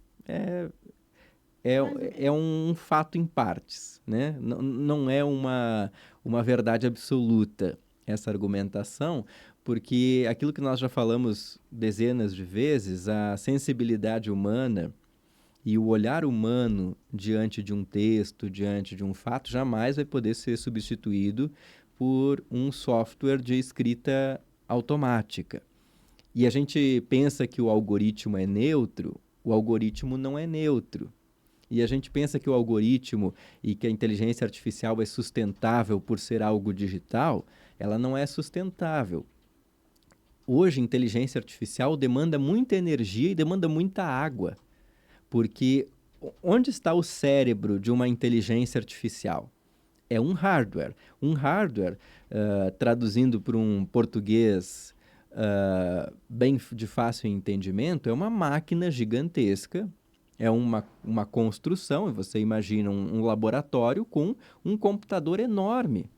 É um fato em partes, né? Não é uma verdade absoluta essa argumentação, porque aquilo que nós já falamos dezenas de vezes, a sensibilidade humana e o olhar humano diante de um texto, diante de um fato, jamais vai poder ser substituído por um software de escrita automática. E a gente pensa que o algoritmo é neutro, o algoritmo não é neutro. E a gente pensa que o algoritmo e que a inteligência artificial é sustentável por ser algo digital, ela não é sustentável. Hoje, inteligência artificial demanda muita energia e demanda muita água, porque onde está o cérebro de uma inteligência artificial? É um hardware. Um hardware, traduzindo para um português bem de fácil entendimento, é uma máquina gigantesca. É uma construção, e você imagina um laboratório com um computador enorme.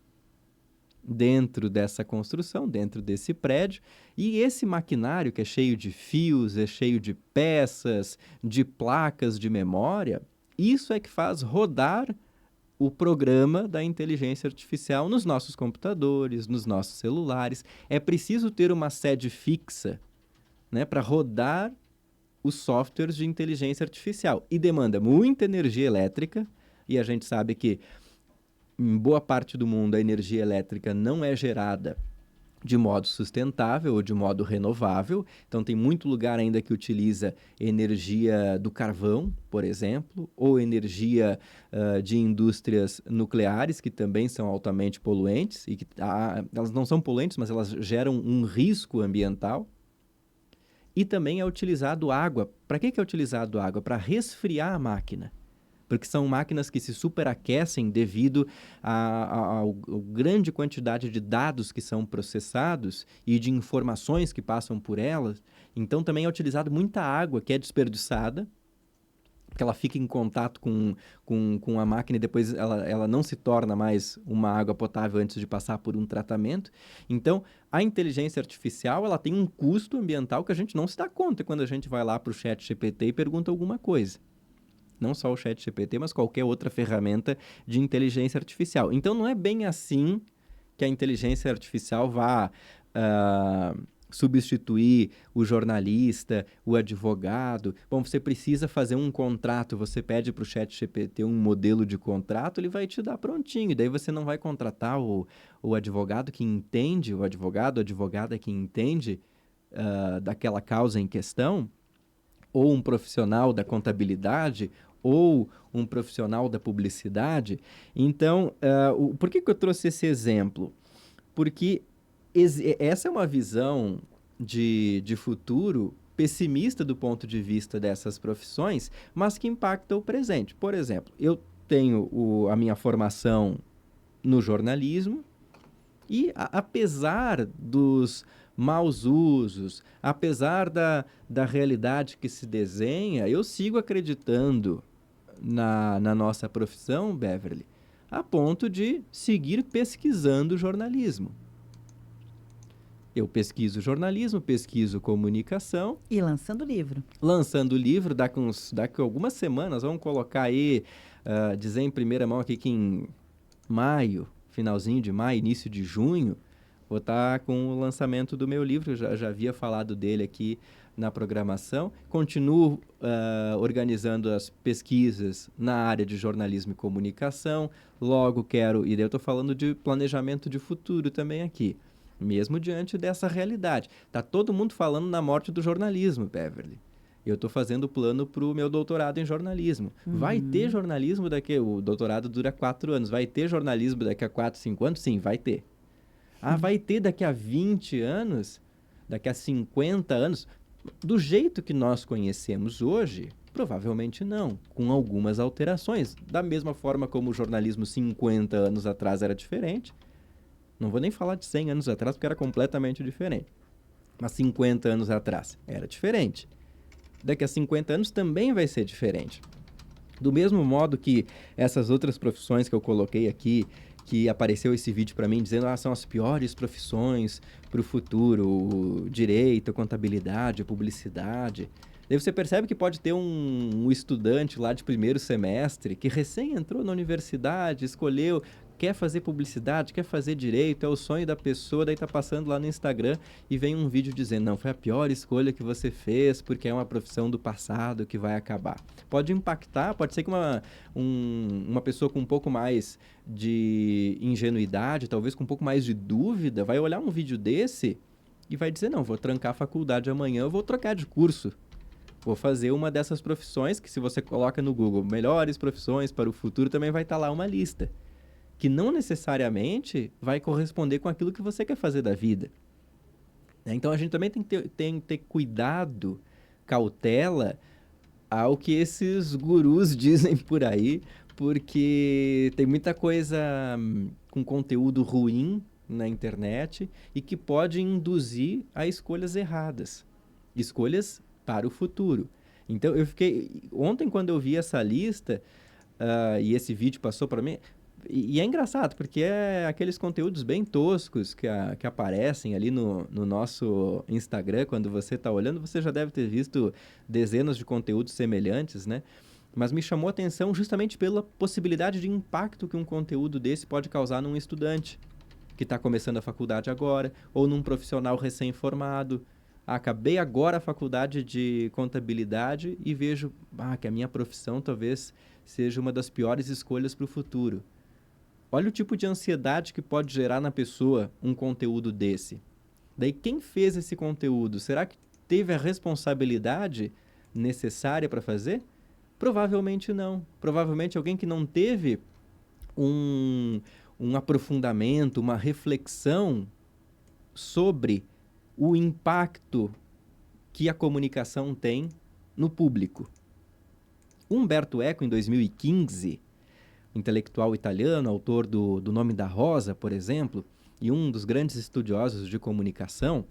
dentro dessa construção, dentro desse prédio, e esse maquinário que é cheio de fios, é cheio de peças, de placas de memória, isso é que faz rodar o programa da inteligência artificial nos nossos computadores, nos nossos celulares. É preciso ter uma sede fixa, né, para rodar os softwares de inteligência artificial. E demanda muita energia elétrica, e a gente sabe que em boa parte do mundo a energia elétrica não é gerada de modo sustentável ou de modo renovável. Então, tem muito lugar ainda que utiliza energia do carvão, por exemplo, ou energia de indústrias nucleares, que também são altamente poluentes, e que elas não são poluentes, mas elas geram um risco ambiental. E também é utilizado água. Para que é utilizado água? Para resfriar a máquina. Porque são máquinas que se superaquecem devido à grande quantidade de dados que são processados e de informações que passam por elas. Então, também é utilizado muita água que é desperdiçada, porque ela fica em contato com a máquina e depois ela não se torna mais uma água potável antes de passar por um tratamento. Então, a inteligência artificial ela tem um custo ambiental que a gente não se dá conta quando a gente vai lá para o ChatGPT e pergunta alguma coisa. Não só o ChatGPT, mas qualquer outra ferramenta de inteligência artificial. Então, não é bem assim que a inteligência artificial vá substituir o jornalista, o advogado. Bom, você precisa fazer um contrato, você pede para o ChatGPT um modelo de contrato, ele vai te dar prontinho. E daí você não vai contratar o advogado que entende, a advogada que entende daquela causa em questão, ou um profissional da contabilidade, ou um profissional da publicidade. Então, por que eu trouxe esse exemplo? Porque essa é uma visão de futuro pessimista do ponto de vista dessas profissões, mas que impacta o presente. Por exemplo, eu tenho a minha formação no jornalismo e, apesar dos maus usos, apesar da realidade que se desenha, eu sigo acreditando na nossa profissão, Beverly, a ponto de seguir pesquisando jornalismo. Eu pesquiso jornalismo, pesquiso comunicação. E lançando livro. Lançando livro, daqui algumas semanas, vamos colocar aí, dizer em primeira mão aqui que em maio, finalzinho de maio, início de junho, vou estar com o lançamento do meu livro. Eu já havia falado dele aqui na programação. Continuo organizando as pesquisas na área de jornalismo e comunicação. Logo quero, e daí eu estou falando de planejamento de futuro também aqui, mesmo diante dessa realidade. Está todo mundo falando na morte do jornalismo, Beverly. Eu estou fazendo o plano para o meu doutorado em jornalismo. Uhum. Vai ter jornalismo o doutorado dura 4 anos, vai ter jornalismo daqui a 4, 5 anos? Sim, vai ter. Vai ter daqui a 20 anos, daqui a 50 anos? Do jeito que nós conhecemos hoje, provavelmente não, com algumas alterações. Da mesma forma como o jornalismo 50 anos atrás era diferente. Não vou nem falar de 100 anos atrás, porque era completamente diferente. Mas 50 anos atrás era diferente. Daqui a 50 anos também vai ser diferente. Do mesmo modo que essas outras profissões que eu coloquei aqui, que apareceu esse vídeo para mim dizendo são as piores profissões para o futuro, o direito, a contabilidade, a publicidade. Daí você percebe que pode ter um estudante lá de primeiro semestre que recém entrou na universidade, escolheu, quer fazer publicidade, quer fazer direito, é o sonho da pessoa, daí tá passando lá no Instagram e vem um vídeo dizendo, não, foi a pior escolha que você fez porque é uma profissão do passado que vai acabar. Pode impactar, pode ser que uma pessoa com um pouco mais de ingenuidade, talvez com um pouco mais de dúvida, vai olhar um vídeo desse e vai dizer, não, vou trancar a faculdade amanhã, eu vou trocar de curso. Vou fazer uma dessas profissões que, se você coloca no Google, melhores profissões para o futuro, também vai estar lá uma lista, que não necessariamente vai corresponder com aquilo que você quer fazer da vida. Então, a gente também tem que ter cuidado, cautela, ao que esses gurus dizem por aí, porque tem muita coisa com conteúdo ruim na internet e que pode induzir a escolhas erradas. Escolhas para o futuro. Então, ontem, quando eu vi essa lista e esse vídeo passou para mim, E é engraçado, porque é aqueles conteúdos bem toscos que aparecem ali no nosso Instagram. Quando você está olhando, você já deve ter visto dezenas de conteúdos semelhantes, né? Mas me chamou a atenção justamente pela possibilidade de impacto que um conteúdo desse pode causar num estudante que está começando a faculdade agora, ou num profissional recém-formado. Acabei agora a faculdade de contabilidade e vejo que a minha profissão talvez seja uma das piores escolhas para o futuro. Olha o tipo de ansiedade que pode gerar na pessoa um conteúdo desse. Daí, quem fez esse conteúdo? Será que teve a responsabilidade necessária para fazer? Provavelmente não. Provavelmente alguém que não teve um aprofundamento, uma reflexão sobre o impacto que a comunicação tem no público. Umberto Eco, em 2015, intelectual italiano, autor do Nome da Rosa, por exemplo, e um dos grandes estudiosos de comunicação,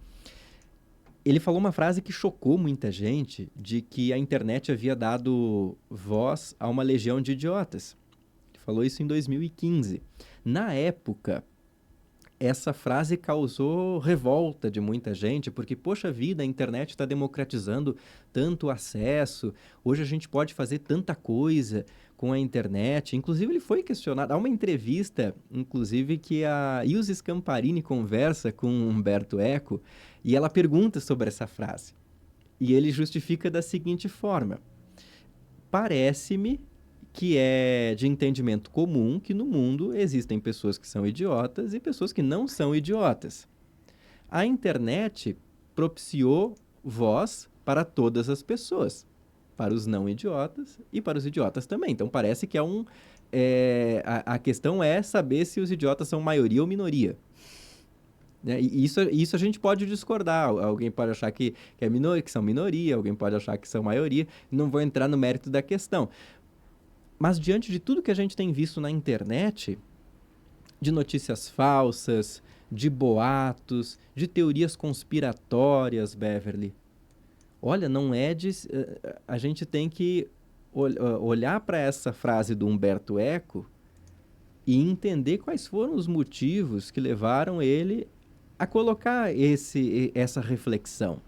ele falou uma frase que chocou muita gente, de que a internet havia dado voz a uma legião de idiotas. Ele falou isso em 2015. Na época, essa frase causou revolta de muita gente, porque, poxa vida, a internet está democratizando tanto acesso, hoje a gente pode fazer tanta coisa com a internet. Inclusive, ele foi questionado. Há uma entrevista, inclusive, que a Ilse Scamparini conversa com Umberto Eco, e ela pergunta sobre essa frase. E ele justifica da seguinte forma: parece-me que é de entendimento comum que no mundo existem pessoas que são idiotas e pessoas que não são idiotas. A internet propiciou voz para todas as pessoas, para os não idiotas e para os idiotas também. Então parece que a questão é saber se os idiotas são maioria ou minoria. E isso a gente pode discordar. Alguém pode achar que são minoria, alguém pode achar que são maioria. Não vou entrar no mérito da questão. Mas diante de tudo que a gente tem visto na internet, de notícias falsas, de boatos, de teorias conspiratórias, Beverly, olha, não é de... A gente tem que olhar para essa frase do Umberto Eco e entender quais foram os motivos que levaram ele a colocar essa reflexão.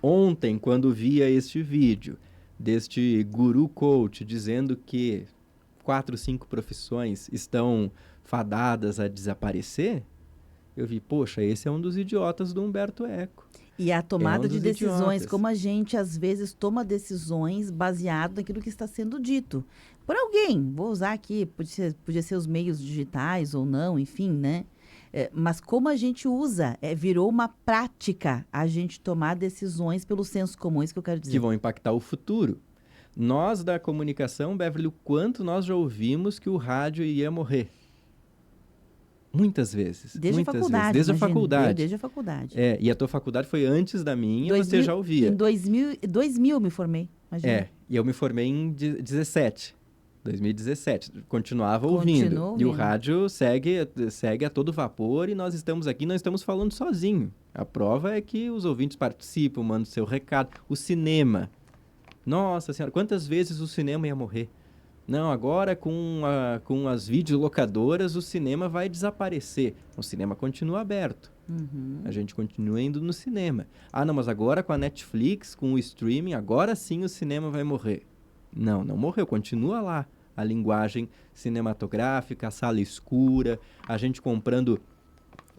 Ontem, quando via este vídeo deste guru coach dizendo que 4, 5 profissões estão fadadas a desaparecer, eu vi, poxa, esse é um dos idiotas do Umberto Eco. E a tomada de decisões, idiotas. como a gente às vezes toma decisões baseado naquilo que está sendo dito. Por alguém, vou usar aqui, podia ser os meios digitais ou não, enfim, né? Mas como a gente usa, virou uma prática a gente tomar decisões pelo senso comum, isso que eu quero dizer. Que vão impactar o futuro. Nós da comunicação, Beverly, o quanto nós já ouvimos que o rádio ia morrer. Muitas vezes. Desde a faculdade. Desde a faculdade. Desde a faculdade. E a tua faculdade foi antes da minha, você já ouvia. Em 2000 me formei, imagina. E eu me formei em 2017. Continuava ouvindo. E o rádio segue a todo vapor e nós estamos aqui, não estamos falando sozinho. A prova é que os ouvintes participam, mandam seu recado. O cinema. Nossa Senhora, quantas vezes o cinema ia morrer? Não, agora com as videolocadoras o cinema vai desaparecer. O cinema continua aberto. Uhum. A gente continua indo no cinema. Não, mas agora com a Netflix, com o streaming, agora sim o cinema vai morrer. Não morreu, continua lá. A linguagem cinematográfica, a sala escura, a gente comprando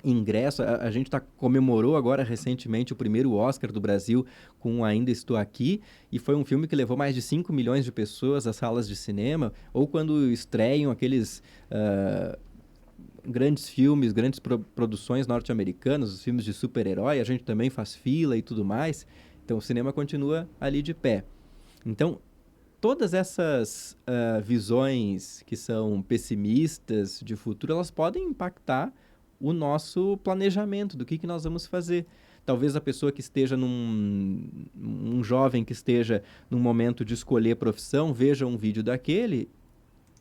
ingresso. A gente comemorou agora recentemente o primeiro Oscar do Brasil com Ainda Estou Aqui, e foi um filme que levou mais de 5 milhões de pessoas às salas de cinema, ou quando estreiam aqueles grandes filmes, grandes produções norte-americanas, os filmes de super-herói, a gente também faz fila e tudo mais. Então o cinema continua ali de pé. Então, todas essas visões que são pessimistas de futuro, elas podem impactar o nosso planejamento do que nós vamos fazer. Talvez a pessoa que esteja um jovem que esteja num momento de escolher profissão, veja um vídeo daquele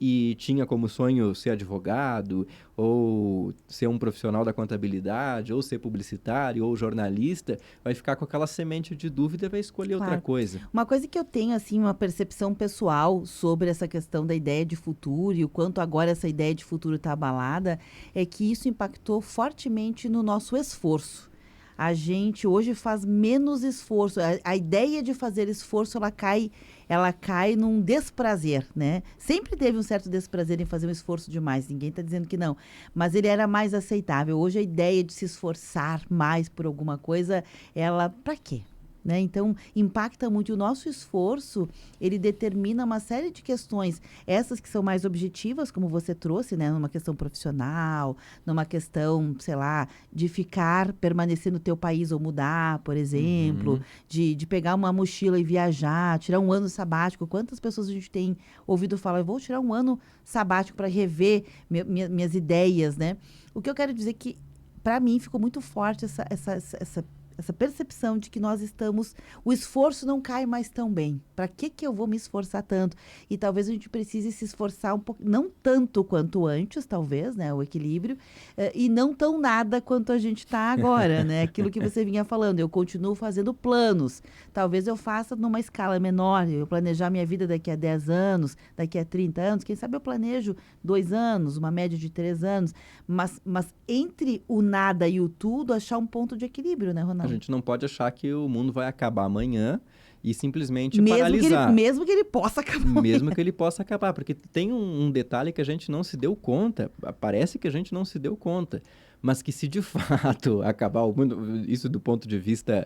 e tinha como sonho ser advogado, ou ser um profissional da contabilidade, ou ser publicitário, ou jornalista, vai ficar com aquela semente de dúvida e vai escolher outra coisa. Uma coisa que eu tenho, assim, uma percepção pessoal sobre essa questão da ideia de futuro e o quanto agora essa ideia de futuro está abalada, é que isso impactou fortemente no nosso esforço. A gente hoje faz menos esforço. A ideia de fazer esforço, ela cai num desprazer, né? Sempre teve um certo desprazer em fazer um esforço demais, ninguém está dizendo que não. Mas ele era mais aceitável. Hoje a ideia de se esforçar mais por alguma coisa, ela, para quê? Né? Então, impacta muito o nosso esforço, ele determina uma série de questões, essas que são mais objetivas, como você trouxe, né? Numa questão profissional, numa questão, sei lá, de permanecer no teu país ou mudar, por exemplo, de pegar uma mochila e viajar, tirar um ano sabático. Quantas pessoas a gente tem ouvido falar, eu vou tirar um ano sabático para rever minhas ideias, né? O que eu quero dizer é que, para mim, ficou muito forte essa percepção de que o esforço não cai mais tão bem. Para que eu vou me esforçar tanto? E talvez a gente precise se esforçar um pouco, não tanto quanto antes, talvez, né, o equilíbrio, e não tão nada quanto a gente está agora, né? Aquilo que você vinha falando, eu continuo fazendo planos. Talvez eu faça numa escala menor, eu planejar minha vida daqui a 10 anos, daqui a 30 anos, quem sabe eu planejo 2 anos, uma média de 3 anos, mas entre o nada e o tudo, achar um ponto de equilíbrio, né, Ronaldo? A gente não pode achar que o mundo vai acabar amanhã e simplesmente paralisar. Mesmo que ele possa acabar. Mesmo que ele possa acabar, porque tem um detalhe que a gente não se deu conta, parece que a gente não se deu conta, mas que se de fato acabar o mundo, isso do ponto de vista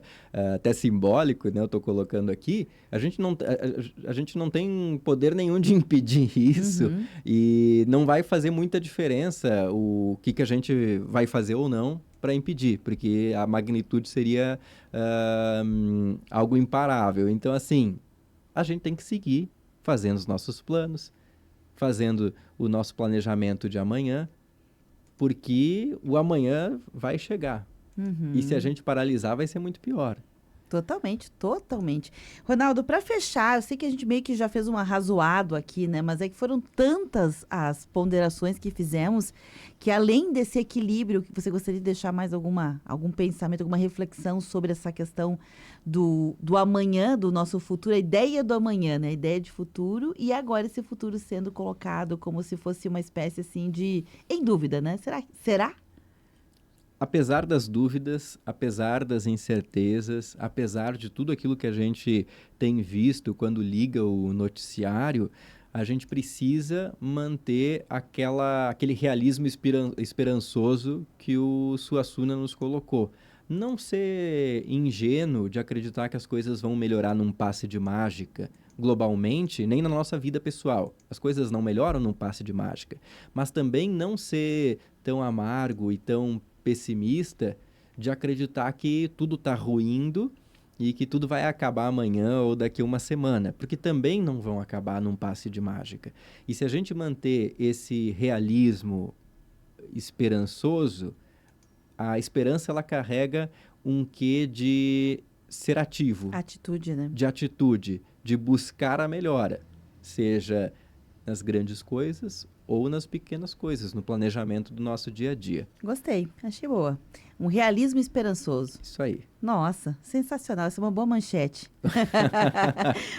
até simbólico, né, eu estou colocando aqui, a gente não tem poder nenhum de impedir isso e não vai fazer muita diferença o que a gente vai fazer ou não para impedir, porque a magnitude seria algo imparável. Então, assim, a gente tem que seguir fazendo os nossos planos, fazendo o nosso planejamento de amanhã, porque o amanhã vai chegar. E se a gente paralisar, vai ser muito pior. Totalmente, totalmente. Ronaldo, para fechar, eu sei que a gente meio que já fez um arrazoado aqui, né? Mas é que foram tantas as ponderações que fizemos que, além desse equilíbrio, que você gostaria de deixar mais algum pensamento, alguma reflexão sobre essa questão do amanhã, do nosso futuro, a ideia do amanhã, né? A ideia de futuro e agora esse futuro sendo colocado como se fosse uma espécie assim em dúvida, né? Será? Apesar das dúvidas, apesar das incertezas, apesar de tudo aquilo que a gente tem visto quando liga o noticiário, a gente precisa manter aquele realismo esperançoso que o Suassuna nos colocou. Não ser ingênuo de acreditar que as coisas vão melhorar num passe de mágica, globalmente, nem na nossa vida pessoal. As coisas não melhoram num passe de mágica. Mas também não ser tão amargo e tão pessimista de acreditar que tudo está ruindo e que tudo vai acabar amanhã ou daqui a uma semana, porque também não vão acabar num passe de mágica. E se a gente manter esse realismo esperançoso, a esperança ela carrega um quê de ser ativo. Atitude, né? De atitude, de buscar a melhora, seja nas grandes coisas ou nas pequenas coisas, no planejamento do nosso dia a dia. Gostei, achei boa. Um realismo esperançoso. Isso aí. Nossa, sensacional, essa é uma boa manchete.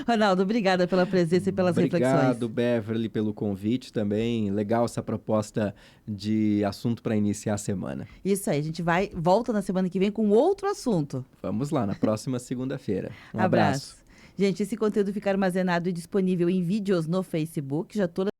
Ronaldo, obrigada pela presença e pelas reflexões. Obrigado, Beverly, pelo convite também. Legal essa proposta de assunto para iniciar a semana. Isso aí, a gente volta na semana que vem com outro assunto. Vamos lá, na próxima segunda-feira. Um abraço. Gente, esse conteúdo fica armazenado e disponível em vídeos no Facebook. Já estou